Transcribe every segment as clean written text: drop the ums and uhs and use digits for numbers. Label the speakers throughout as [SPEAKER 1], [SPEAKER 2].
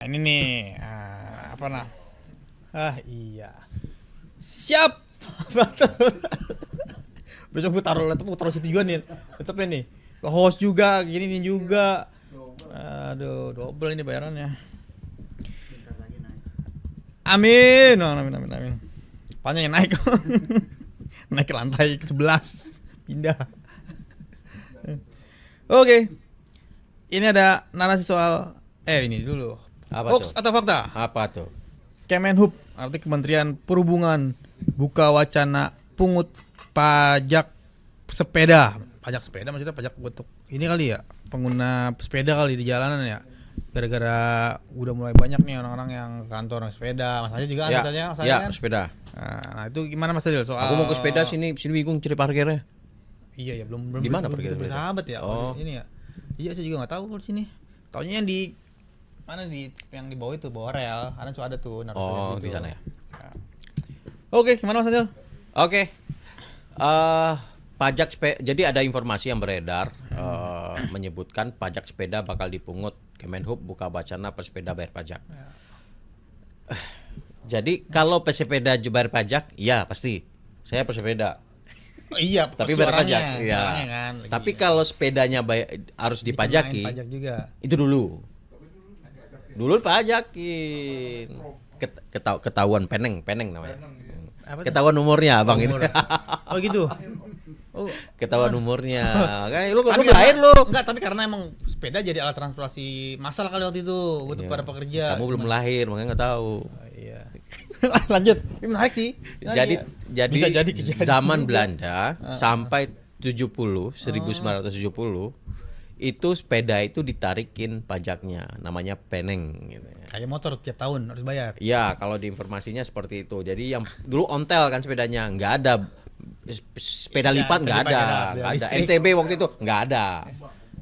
[SPEAKER 1] Ini nih, apa nah? Iya. Siap. Besok gue taruh laptop, gue taruh situ juga nih. Laptopnya nih. Host juga, gini nih juga. Aduh, double ini bayarannya. Amin. Amin. Panjang yang naik. Naik ke lantai ke-11. Pindah. Oke. Ini ada narasi soal ini dulu.
[SPEAKER 2] Apa
[SPEAKER 1] Hoax
[SPEAKER 2] tuh?
[SPEAKER 1] atau fakta?
[SPEAKER 2] Apa tuh?
[SPEAKER 1] Kemenhub, arti Kementerian Perhubungan, buka wacana pungut pajak sepeda. Pajak sepeda maksudnya pajak untuk ini kali ya, pengguna sepeda kali di jalanan ya. Gara-gara udah mulai banyak nih orang-orang yang ke kantor naik sepeda. Mas Adil juga
[SPEAKER 2] Ya,
[SPEAKER 1] kan?
[SPEAKER 2] ya sepeda.
[SPEAKER 1] Nah, itu gimana Mas Adil soal?
[SPEAKER 2] Aku mau ke sepeda sini bingung cari parkirnya.
[SPEAKER 1] Iya ya, belum
[SPEAKER 2] Di mana
[SPEAKER 1] begitu
[SPEAKER 2] parkirnya?
[SPEAKER 1] bersahabat ya.
[SPEAKER 2] Oh.
[SPEAKER 1] Ini ya. Iya, saya juga nggak tahu kalau di sini. Taunya yang di mana yang di bawah itu, bawah rel. Karena sudah ada tuh
[SPEAKER 2] Oh, di sana ya.
[SPEAKER 1] Oke, gimana Mas Adil?
[SPEAKER 2] Oke. Pajak sepeda. Jadi ada informasi yang beredar menyebutkan pajak sepeda bakal dipungut. Kemenhub buka wacana pesepeda bayar pajak. Jadi kalau pesepeda bayar pajak, ya pasti. Saya pesepeda.
[SPEAKER 1] Iya,
[SPEAKER 2] Tapi bayar pajak. Iya.
[SPEAKER 1] Kan,
[SPEAKER 2] Tapi kalau sepedanya harus dipajaki,
[SPEAKER 1] pajak juga.
[SPEAKER 2] itu dulu pajakin. Ketahuan peneng namanya.
[SPEAKER 1] Apa
[SPEAKER 2] Ketahuan umurnya abang itu.
[SPEAKER 1] Oh gitu. Oh,
[SPEAKER 2] Ketahuan umurnya. Kan lu
[SPEAKER 1] tapi
[SPEAKER 2] lahir lu.
[SPEAKER 1] Enggak, tapi karena emang sepeda jadi alat transportasi massal kali waktu itu untuk
[SPEAKER 2] Iya.
[SPEAKER 1] para pekerja.
[SPEAKER 2] Kamu belum lahir makanya nggak tahu.
[SPEAKER 1] Iya. Lanjut. Ini menarik sih.
[SPEAKER 2] Jadi
[SPEAKER 1] Bisa jadi kejadian
[SPEAKER 2] zaman
[SPEAKER 1] juga.
[SPEAKER 2] Belanda sampai 1970 itu sepeda itu ditarikin pajaknya, namanya peneng gitu ya.
[SPEAKER 1] Kayak motor tiap tahun harus bayar.
[SPEAKER 2] Ya, kalau di informasinya seperti itu. Jadi yang dulu ontel kan sepedanya, nggak ada sepeda
[SPEAKER 1] Iya,
[SPEAKER 2] lipat, nggak
[SPEAKER 1] sepeda
[SPEAKER 2] ada.
[SPEAKER 1] listrik.
[SPEAKER 2] NTB waktu itu nggak ada.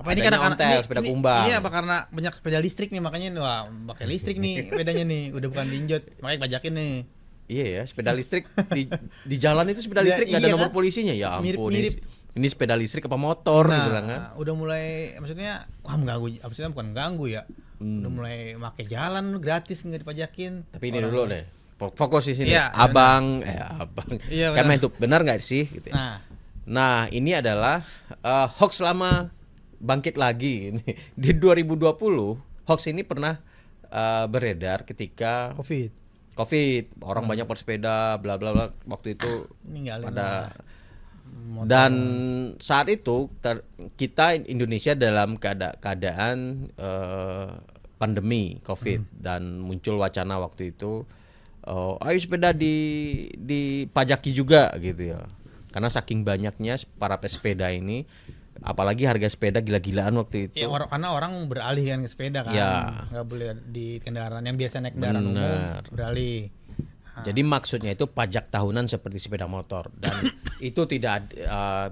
[SPEAKER 1] Apa ini
[SPEAKER 2] Adanya
[SPEAKER 1] karena
[SPEAKER 2] ontel, sepeda kumbang.
[SPEAKER 1] Ini apa karena banyak sepeda listrik nih, makanya wah pakai listrik nih sepedanya nih, udah bukan diinjot, makanya pajakin nih.
[SPEAKER 2] Iya ya, sepeda listrik di jalan itu sepeda listrik nggak ada
[SPEAKER 1] Iya
[SPEAKER 2] nomor
[SPEAKER 1] kan?
[SPEAKER 2] polisinya. Ya ampun,
[SPEAKER 1] Mirip-mirip.
[SPEAKER 2] ini sepeda listrik apa motor gitu lah kan.
[SPEAKER 1] Udah mulai maksudnya wah mengganggu, maksudnya bukan mengganggu ya. Udah mulai pakai jalan gratis nggak dipajakin.
[SPEAKER 2] Tapi ini dulu deh, fokus di sini.
[SPEAKER 1] Iya,
[SPEAKER 2] abang.
[SPEAKER 1] Iya, benar.
[SPEAKER 2] Kemenhub benar nggak sih? Gitu ya. Nah, ini adalah hoax lama bangkit lagi. Di 2020 hoax ini pernah beredar ketika COVID, orang banyak bersepeda, bla bla bla. Waktu itu
[SPEAKER 1] Ninggalin
[SPEAKER 2] pada
[SPEAKER 1] motor.
[SPEAKER 2] dan saat itu kita Indonesia dalam keadaan pandemi COVID dan muncul wacana waktu itu, ayo sepeda dipajaki juga gitu ya. Karena saking banyaknya para pesepeda ini, apalagi harga sepeda gila-gilaan waktu itu.
[SPEAKER 1] Ya, karena orang beralih kan ke sepeda kan,
[SPEAKER 2] Ya.
[SPEAKER 1] nggak boleh di kendaraan yang biasa naik kendaraan umum beralih.
[SPEAKER 2] Jadi maksudnya itu pajak tahunan seperti sepeda motor dan itu tidak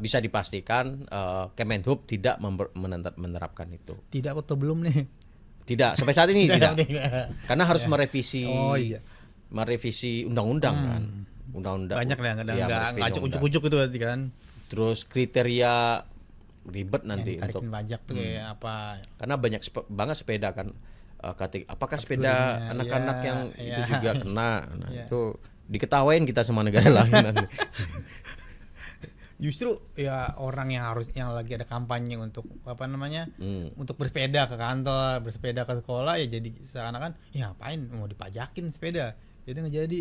[SPEAKER 2] bisa dipastikan Kemenhub tidak menerapkan itu.
[SPEAKER 1] Tidak atau belum nih?
[SPEAKER 2] Tidak sampai saat ini tidak.
[SPEAKER 1] Tidak.
[SPEAKER 2] Karena harus merevisi
[SPEAKER 1] Iya.
[SPEAKER 2] undang-undang kan. Undang-undang.
[SPEAKER 1] Banyak lah
[SPEAKER 2] Iya,
[SPEAKER 1] nggak ujuk-ujuk itu berarti kan.
[SPEAKER 2] Terus kriteria ribet nanti
[SPEAKER 1] Yang
[SPEAKER 2] untuk
[SPEAKER 1] ditarikin pajak tuh kayak apa?
[SPEAKER 2] karena banyak banget sepeda kan. Apakah sepeda
[SPEAKER 1] Kategorinya,
[SPEAKER 2] anak-anak
[SPEAKER 1] iya,
[SPEAKER 2] yang
[SPEAKER 1] iya.
[SPEAKER 2] itu juga kena. Nah,
[SPEAKER 1] Iya.
[SPEAKER 2] itu diketawain kita sama negara lain nanti.
[SPEAKER 1] Justru ya orang yang lagi ada kampanye untuk apa namanya? Untuk bersepeda ke kantor, bersepeda ke sekolah ya jadi seakan-akan ya ngapain mau dipajakin sepeda. Jadi nggak jadi.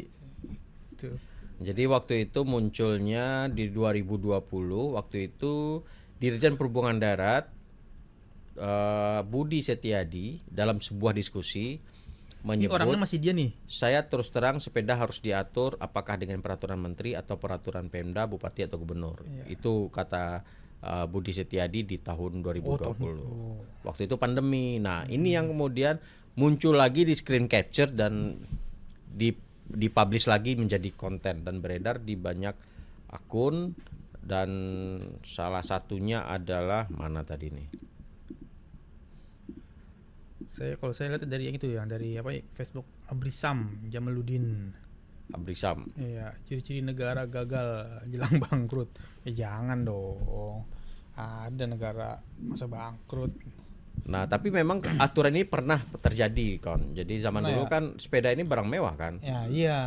[SPEAKER 1] Tuh.
[SPEAKER 2] Jadi waktu itu munculnya di 2020, waktu itu Dirjen Perhubungan Darat Budi Setiadi dalam sebuah diskusi
[SPEAKER 1] Ini
[SPEAKER 2] menyebut,
[SPEAKER 1] orangnya masih dia nih.
[SPEAKER 2] saya terus terang sepeda harus diatur apakah dengan peraturan menteri atau peraturan Pemda, bupati atau gubernur. Itu kata Budi Setiadi di tahun 2020. Waktu itu pandemi. Nah, ini yang kemudian muncul lagi di screen capture dan dipublish lagi menjadi konten dan beredar di banyak akun dan salah satunya adalah mana tadi nih?
[SPEAKER 1] Kalau saya lihat dari yang itu ya, dari apa ya, Facebook Abrisam Jamaluddin.
[SPEAKER 2] Abrisam.
[SPEAKER 1] Iya, ciri-ciri negara gagal jelang bangkrut. Ya jangan dong. Ada negara masa bangkrut.
[SPEAKER 2] Nah, tapi memang aturan ini pernah terjadi, Kon. Jadi zaman
[SPEAKER 1] Pernah
[SPEAKER 2] dulu
[SPEAKER 1] ya?
[SPEAKER 2] kan sepeda ini barang mewah kan.
[SPEAKER 1] Ya, iya.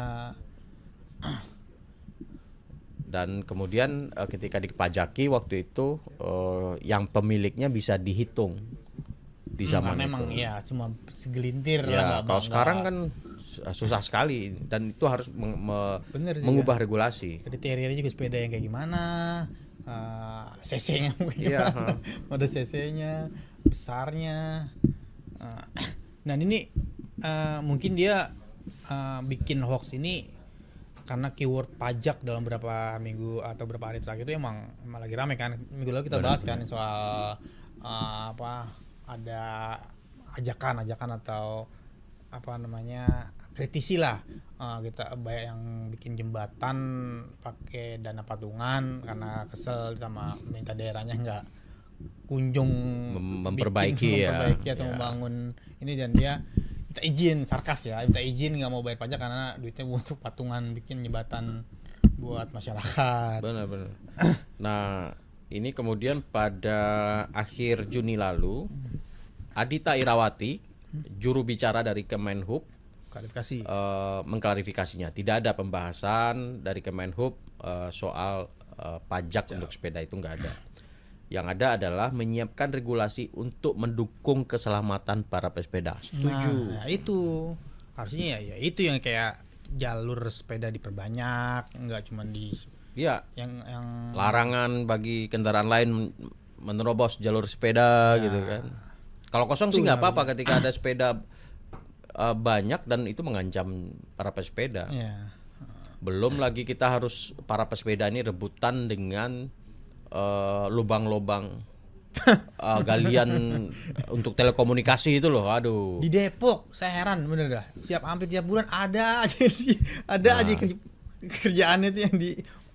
[SPEAKER 2] Dan kemudian ketika dipajaki waktu itu yang pemiliknya bisa dihitung di zaman
[SPEAKER 1] Karena
[SPEAKER 2] itu.
[SPEAKER 1] emang ya cuma segelintir
[SPEAKER 2] Ya,
[SPEAKER 1] lah,
[SPEAKER 2] kalau
[SPEAKER 1] nggak-
[SPEAKER 2] sekarang kan susah sekali dan itu harus
[SPEAKER 1] bener sih,
[SPEAKER 2] mengubah regulasi.
[SPEAKER 1] kriterianya juga sepeda yang kayak gimana, cc-nya kayak
[SPEAKER 2] Iya,
[SPEAKER 1] gimana, mode cc-nya, besarnya. Eh, Dan ini mungkin dia bikin hoax ini karena keyword pajak dalam beberapa minggu atau beberapa hari terakhir itu emang lagi rame kan. Minggu lalu kita bahas kan soal apa, ada ajakan atau apa namanya, kritisi lah, kita banyak yang bikin jembatan pakai dana patungan karena kesel sama minta daerahnya nggak kunjung
[SPEAKER 2] Memperbaiki ya.
[SPEAKER 1] memperbaiki atau
[SPEAKER 2] Ya.
[SPEAKER 1] membangun ini, dan dia minta izin, sarkas ya, minta izin nggak mau bayar pajak karena duitnya untuk patungan bikin jembatan buat masyarakat.
[SPEAKER 2] Benar-benar. Nah, ini kemudian pada akhir Juni lalu, Adita Irawati, juru bicara dari Kemenhub,
[SPEAKER 1] Klarifikasi.
[SPEAKER 2] mengklarifikasinya. Tidak ada pembahasan dari Kemenhub soal pajak untuk sepeda, itu nggak ada. Yang ada adalah menyiapkan regulasi untuk mendukung keselamatan para pesepeda. Setuju.
[SPEAKER 1] Nah, itu harusnya ya itu yang kayak jalur sepeda diperbanyak, nggak cuma di
[SPEAKER 2] Ya,
[SPEAKER 1] yang
[SPEAKER 2] larangan bagi kendaraan lain menerobos jalur sepeda gitu kan. Kalau kosong sih nggak apa-apa ketika ada sepeda banyak dan itu mengancam para pesepeda.
[SPEAKER 1] ya.
[SPEAKER 2] Belum lagi kita harus para pesepeda ini rebutan dengan lubang-lubang galian untuk telekomunikasi itu loh. Aduh.
[SPEAKER 1] Di Depok saya heran bener dah. Hampir tiap bulan ada aja sih. Ada aja kerjaannya itu yang di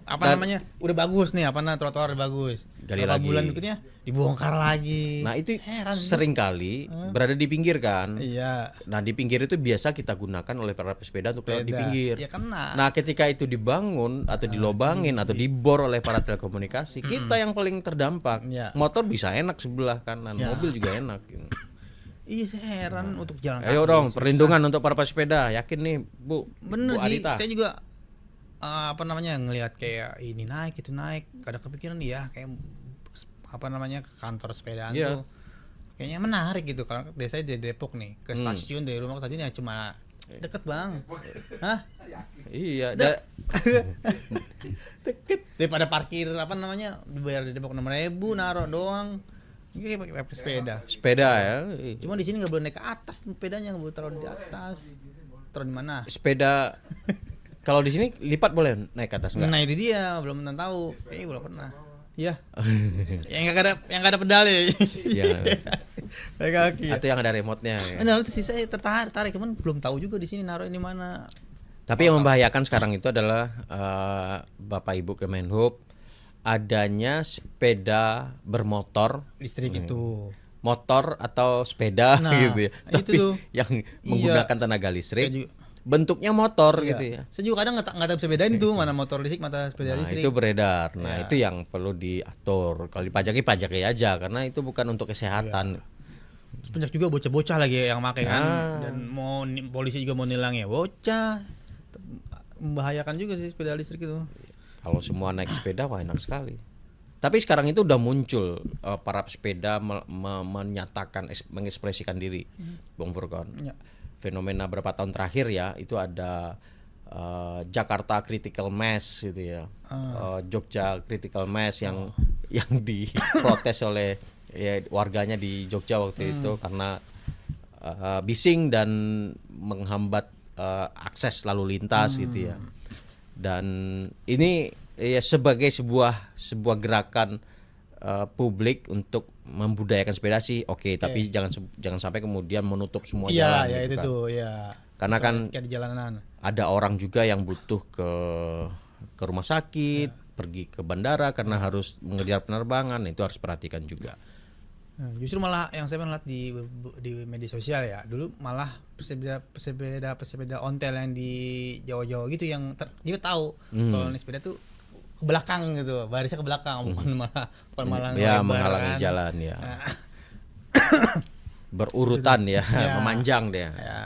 [SPEAKER 1] apa namanya? Udah bagus nih, apa trotoar udah bagus.
[SPEAKER 2] Gali
[SPEAKER 1] Beberapa
[SPEAKER 2] lagi.
[SPEAKER 1] bulan berikutnya dibongkar lagi.
[SPEAKER 2] Nah, itu
[SPEAKER 1] heran
[SPEAKER 2] sering kali berada di pinggir kan.
[SPEAKER 1] Iya.
[SPEAKER 2] Nah, di pinggir itu biasa kita gunakan oleh para pesepeda untuk lewat di
[SPEAKER 1] Beda.
[SPEAKER 2] pinggir.
[SPEAKER 1] Ya kena.
[SPEAKER 2] Nah, ketika itu dibangun atau dilobangin atau dibor oleh para telekomunikasi, kita yang paling terdampak.
[SPEAKER 1] Ya.
[SPEAKER 2] Motor bisa enak sebelah kanan, mobil juga enak.
[SPEAKER 1] Iya, saya heran untuk jalan
[SPEAKER 2] Ayo
[SPEAKER 1] kaki.
[SPEAKER 2] dong, perlindungan untuk para pesepeda. Yakin nih, Bu.
[SPEAKER 1] Bener
[SPEAKER 2] Bu
[SPEAKER 1] sih.
[SPEAKER 2] Adita.
[SPEAKER 1] Saya juga apa namanya ngelihat kayak ini naik itu naik, kadang kepikiran ya kayak apa namanya ke kantor sepedaan
[SPEAKER 2] Iya.
[SPEAKER 1] tuh kayaknya menarik gitu. Kalau desa di Depok nih ke stasiun, dari rumah ke stasiun ya cuma deket bang. Hah?
[SPEAKER 2] Iya,
[SPEAKER 1] Deket daripada parkir apa namanya dibayar di Depok 6.000 naruh doang. Ini pakai sepeda.
[SPEAKER 2] sepeda ya.
[SPEAKER 1] Cuma di sini nggak boleh naik ke atas, sepedanya nggak boleh taruh di atas. Taruh di mana?
[SPEAKER 2] Sepeda kalau di sini lipat boleh naik ke atas enggak?
[SPEAKER 1] Nah itu dia, belum pernah tahu. Kayaknya belum pernah. Iya. yang nggak ada pedal ya.
[SPEAKER 2] Iya.
[SPEAKER 1] Pakai kaki. Ya.
[SPEAKER 2] Atau yang ada remote-nya ya.
[SPEAKER 1] Nah, itu sih saya tertarik, cuman belum tahu juga di sini naruh ini mana.
[SPEAKER 2] Tapi yang membahayakan sekarang itu adalah Bapak Ibu Kemenhub, adanya sepeda bermotor,
[SPEAKER 1] Listrik itu.
[SPEAKER 2] motor atau sepeda
[SPEAKER 1] Nah,
[SPEAKER 2] gitu ya.
[SPEAKER 1] itu
[SPEAKER 2] Tapi
[SPEAKER 1] tuh.
[SPEAKER 2] yang menggunakan tenaga
[SPEAKER 1] Saya
[SPEAKER 2] listrik,
[SPEAKER 1] juga-
[SPEAKER 2] bentuknya motor
[SPEAKER 1] Iya.
[SPEAKER 2] gitu ya.
[SPEAKER 1] Saya juga kadang nggak tahu bisa bedain tuh mana motor listrik, mana sepeda
[SPEAKER 2] Nah,
[SPEAKER 1] listrik.
[SPEAKER 2] itu beredar. Nah,
[SPEAKER 1] Iya.
[SPEAKER 2] itu yang perlu diatur. Kalau dipajaki aja karena itu bukan untuk kesehatan.
[SPEAKER 1] Terus banyak juga bocah-bocah lagi yang pakai kan,
[SPEAKER 2] Ah.
[SPEAKER 1] dan polisi juga mau nilangnya bocah. Membahayakan juga sih sepeda listrik itu.
[SPEAKER 2] Kalau semua naik sepeda wah enak sekali. Tapi sekarang itu udah muncul para pesepeda menyatakan mengekspresikan diri, Bung Furkon.
[SPEAKER 1] Ya.
[SPEAKER 2] Fenomena berapa tahun terakhir ya, itu ada Jakarta Critical Mass gitu ya. Jogja Critical Mass yang diprotes oleh ya, warganya di Jogja waktu itu karena bising dan menghambat akses lalu lintas gitu ya. Dan ini ya sebagai sebuah gerakan publik untuk membudayakan sepeda sih oke, tapi jangan sampai kemudian menutup semua jalan
[SPEAKER 1] Iya,
[SPEAKER 2] gitu
[SPEAKER 1] itu
[SPEAKER 2] kan.
[SPEAKER 1] tuh, ya.
[SPEAKER 2] Karena kan
[SPEAKER 1] Kayak di jalanan.
[SPEAKER 2] ada orang juga yang butuh ke rumah sakit, pergi ke bandara karena harus mengejar penerbangan, itu harus perhatikan juga.
[SPEAKER 1] Nah, justru malah yang saya lihat di media sosial ya, dulu malah pesepeda ontel yang di Jawa-Jawa gitu yang dia tahu kalau ini sepeda tuh ke belakang gitu, barisnya ke belakang, bukan malah
[SPEAKER 2] Ya
[SPEAKER 1] lebar
[SPEAKER 2] menghalangi
[SPEAKER 1] kan.
[SPEAKER 2] jalan ya.
[SPEAKER 1] Nah,
[SPEAKER 2] berurutan ya,
[SPEAKER 1] Ya.
[SPEAKER 2] memanjang dia.
[SPEAKER 1] Ya.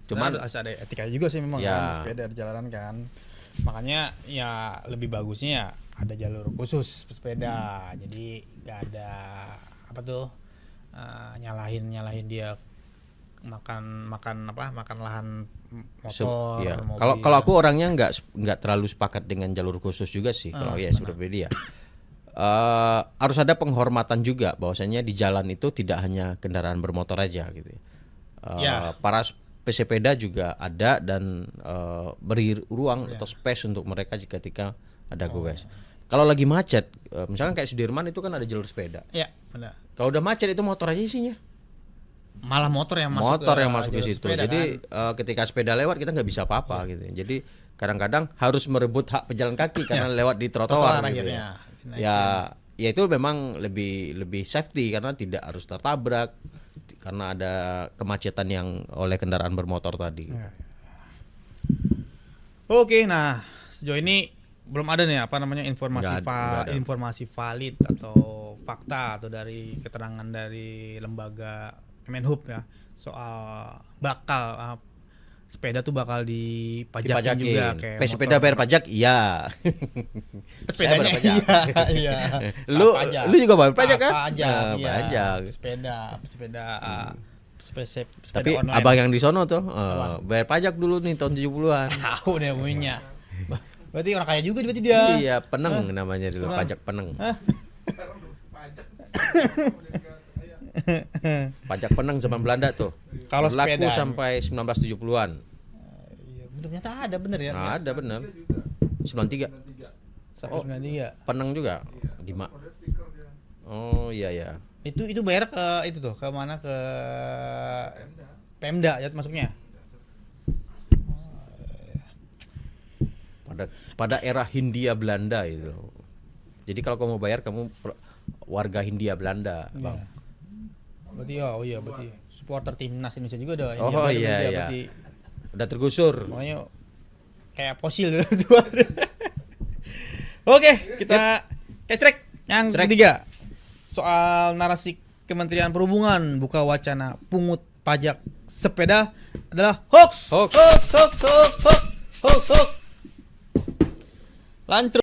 [SPEAKER 2] Cuman
[SPEAKER 1] Cuman harus ada etika juga sih memang
[SPEAKER 2] Ya.
[SPEAKER 1] kan sepeda di jalanan kan. Makanya ya lebih bagusnya ya ada jalur khusus sepeda. Jadi nggak ada apa tuh nyalahin dia makan lahan motor,
[SPEAKER 2] ya.
[SPEAKER 1] mobil.
[SPEAKER 2] Kalau aku orangnya nggak terlalu sepakat dengan jalur khusus juga sih. Kalau ya seperti dia. Harus ada penghormatan juga bahwasanya di jalan itu tidak hanya kendaraan bermotor aja gitu.
[SPEAKER 1] Ya.
[SPEAKER 2] Para pesepeda juga ada dan beri ruang atau space untuk mereka ketika ada gowes. Kalau lagi macet, misalkan kayak Sudirman itu kan ada jalur sepeda.
[SPEAKER 1] Ya, benar.
[SPEAKER 2] Kalau udah macet itu motor aja isinya.
[SPEAKER 1] Malah motor yang masuk
[SPEAKER 2] Ke
[SPEAKER 1] jalur
[SPEAKER 2] situ.
[SPEAKER 1] sepeda
[SPEAKER 2] Jadi
[SPEAKER 1] kan.
[SPEAKER 2] ketika sepeda lewat kita nggak bisa apa-apa gitu. Jadi kadang-kadang harus merebut hak pejalan kaki karena lewat di trotoar gitu
[SPEAKER 1] akhirnya.
[SPEAKER 2] ya. Ya itu memang lebih safety karena tidak harus tertabrak karena ada kemacetan yang oleh kendaraan bermotor tadi.
[SPEAKER 1] Ya. Oke, nah sejauh ini belum ada nih apa namanya
[SPEAKER 2] Nggak ada.
[SPEAKER 1] informasi valid atau fakta atau dari keterangan dari lembaga Kemenhub ya soal bakal sepeda tuh bakal dipajakin juga kayak
[SPEAKER 2] Pesepeda
[SPEAKER 1] motor.
[SPEAKER 2] bayar pajak, iya. Saya bayar
[SPEAKER 1] Sepedanya
[SPEAKER 2] pajak.
[SPEAKER 1] iya.
[SPEAKER 2] Lu juga bayar pajak kan?
[SPEAKER 1] Pajak,
[SPEAKER 2] Nah,
[SPEAKER 1] iya.
[SPEAKER 2] pajak.
[SPEAKER 1] Sepeda
[SPEAKER 2] Tapi
[SPEAKER 1] online.
[SPEAKER 2] abang yang di sono tuh bayar pajak dulu nih tahun 70-an.
[SPEAKER 1] Tahu deh punya. Berarti orang kaya juga berarti dia.
[SPEAKER 2] Iya, peneng namanya dulu, pajak peneng. Pajak peneng zaman Belanda tuh.
[SPEAKER 1] Kalau
[SPEAKER 2] berlaku
[SPEAKER 1] sepeda
[SPEAKER 2] sampai 1970-an.
[SPEAKER 1] Iya, ternyata ada bener ya.
[SPEAKER 2] Nah, ada bener. 93.
[SPEAKER 1] Sampai 93.
[SPEAKER 2] Peneng juga. Oh iya ya.
[SPEAKER 1] Itu bayar ke itu tuh, ke mana ke Pemda ya masuknya.
[SPEAKER 2] Pada era Hindia Belanda itu. Jadi kalau kamu bayar kamu warga Hindia Belanda, Bang.
[SPEAKER 1] Berarti berarti supporter timnas Indonesia juga ada.
[SPEAKER 2] Oh,
[SPEAKER 1] India
[SPEAKER 2] iya,
[SPEAKER 1] Belanda,
[SPEAKER 2] iya.
[SPEAKER 1] Berarti
[SPEAKER 2] Udah tergusur.
[SPEAKER 1] makanya kayak fosil tuh. Oke, kita ketrek yang ketiga. Soal narasi Kementerian Perhubungan buka wacana pungut pajak sepeda adalah hoax.
[SPEAKER 2] Hoax.
[SPEAKER 1] Hoax. Lanjut.